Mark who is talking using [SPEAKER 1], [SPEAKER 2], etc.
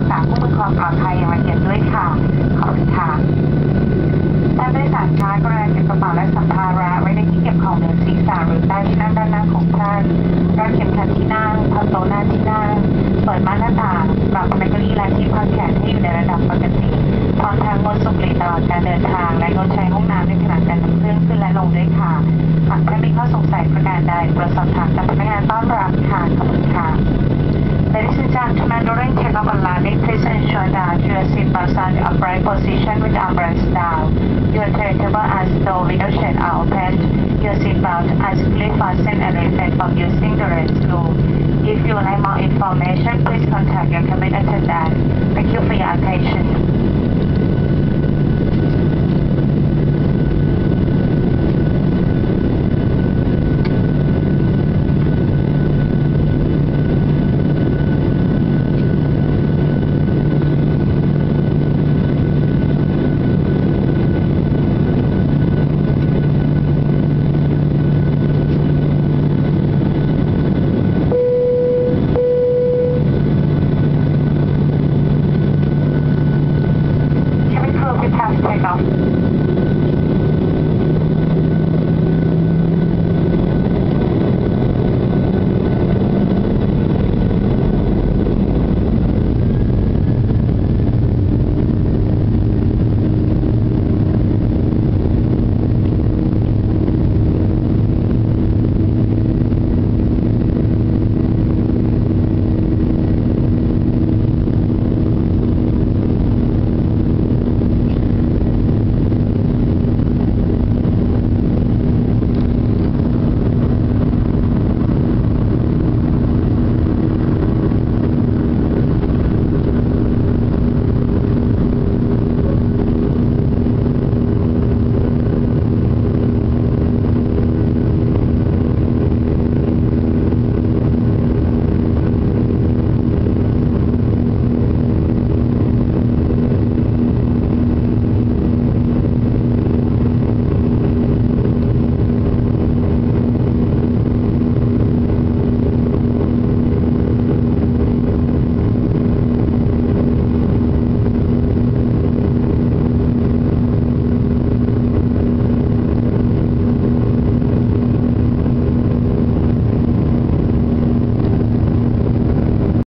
[SPEAKER 1] ษาผู้มีความปลอดภัยอย่างละเอียดด้วยค่ะขอบคุณค่ะท่านโดยสารคะกรุณาเก็บกระเป๋าและสัมภาระไว้ในที่เก็บของเหนือศีรษะหรือใต้ที่นั่งด้านหน้าของท่านรัดเข็มขัดที่นั่งพับโต๊ะหน้าที่นั่งเปิดม่านหน้าต่างปรับแบตเตอรี่และที่พักแขนให้อยู่ในระดับปกติพร้อมทั้งงดสูบบุหรี่ตลอดการเดินทางและงดใช้ห้องน้ำในขณะการนำเครื่องขึ้นและลงด้วยค่ะหากท่านมีข้อสงสัยประการใดโปรดสอบถามกับพนักงานต้อนรับค่ะขอบคุณค่ะ Ladies and gentlemen, during takeoff and landing, please ensure that your seatbelts are in the upright position with armrests down. Your tray table and door window shades are open. Your seatbelt are securely fastened and refrain from using the restroom. If you would like more information, please contact your cabin attendant. Thank you for your attention.